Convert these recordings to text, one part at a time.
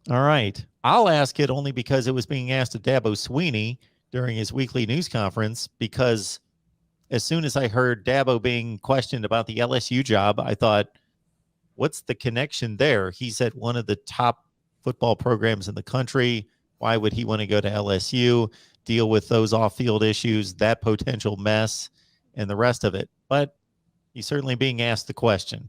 All right. I'll ask it only because it was being asked of Dabo Swinney during his weekly news conference, because as soon as I heard Dabo being questioned about the LSU job, I thought, what's the connection there? He's at one of the top football programs in the country. Why would he want to go to LSU, deal with those off-field issues, that potential mess, and the rest of it? But he's certainly being asked the question.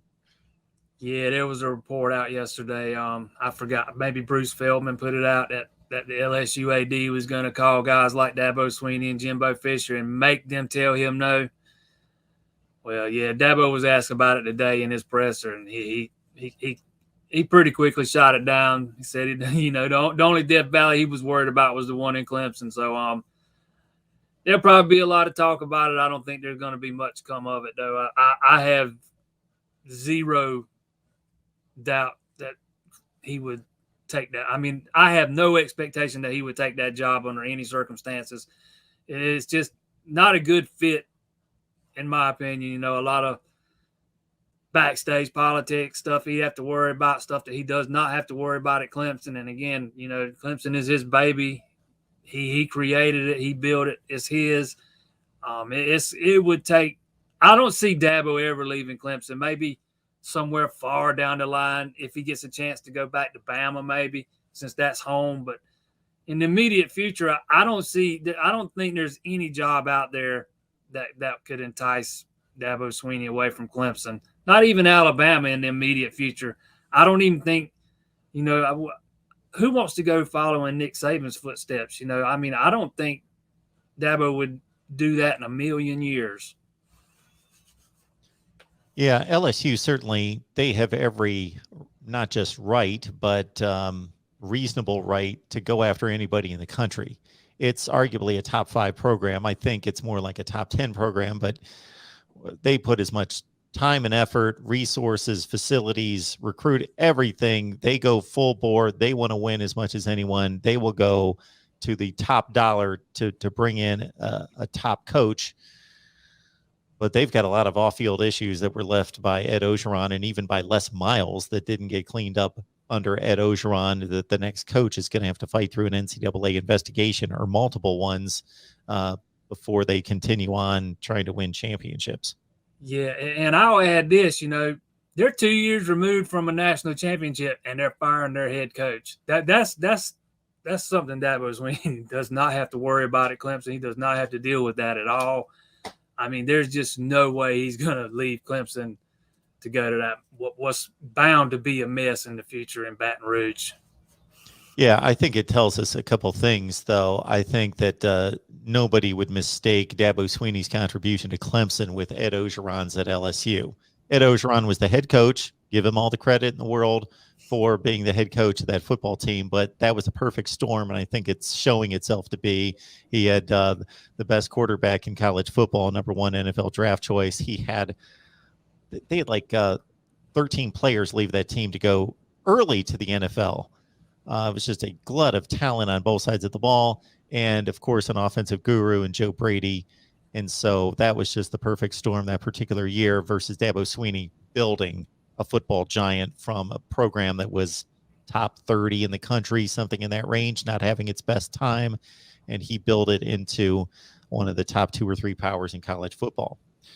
Yeah, there was a report out yesterday. I forgot, maybe Bruce Feldman put it out that the LSU AD was going to call guys like Dabo Swinney and Jimbo Fisher and make them tell him no. Well, yeah, Dabo was asked about it today in his presser, and he pretty quickly shot it down. He said, the only Death Valley he was worried about was the one in Clemson. So there'll probably be a lot of talk about it. I don't think there's going to be much come of it, though. I have zero doubt that he would take that. I mean, I have no expectation that he would take that job under any circumstances. It's just not a good fit, in my opinion. A lot of backstage politics stuff he'd have to worry about, stuff that he does not have to worry about at Clemson. And again, Clemson is his baby. He created it. He built it. It's his. It would take. I don't see Dabo ever leaving Clemson. Maybe somewhere far down the line, if he gets a chance to go back to Bama, maybe, since that's home. But in the immediate future, I don't think there's any job out there that could entice Dabo Swinney away from Clemson. Not even Alabama in the immediate future. I don't even think, who wants to go following Nick Saban's footsteps? I don't think Dabo would do that in a million years. Yeah, LSU certainly, they have every, not just right, but reasonable right to go after anybody in the country. It's arguably a top 5 program. I think it's more like a top 10 program, but they put as much time and effort, resources, facilities, recruit, everything. They go full bore. They want to win as much as anyone. They will go to the top dollar to bring in a top coach. But they've got a lot of off-field issues that were left by Ed Orgeron and even by Les Miles that didn't get cleaned up under Ed Orgeron, that the next coach is going to have to fight through an NCAA investigation or multiple ones before they continue on trying to win championships. Yeah, and I'll add this, they're 2 years removed from a national championship and they're firing their head coach. That's something Dabo Swinney does not have to worry about at Clemson. He does not have to deal with that at all. I mean, there's just no way he's going to leave Clemson to go to that what's bound to be a mess in the future in Baton Rouge. Yeah, I think it tells us a couple things, though. I think that nobody would mistake Dabo Swinney's contribution to Clemson with Ed Orgeron's at LSU. Ed Orgeron was the head coach. Give him all the credit in the world for being the head coach of that football team, but that was a perfect storm, and I think it's showing itself to be. He had the best quarterback in college football, number 1 NFL draft choice. They had like 13 players leave that team to go early to the NFL. It was just a glut of talent on both sides of the ball, and of course an offensive guru in Joe Brady. And so that was just the perfect storm that particular year versus Dabo Swinney building a football giant from a program that was top 30 in the country, something in that range, not having its best time. And he built it into one of the top 2 or 3 powers in college football.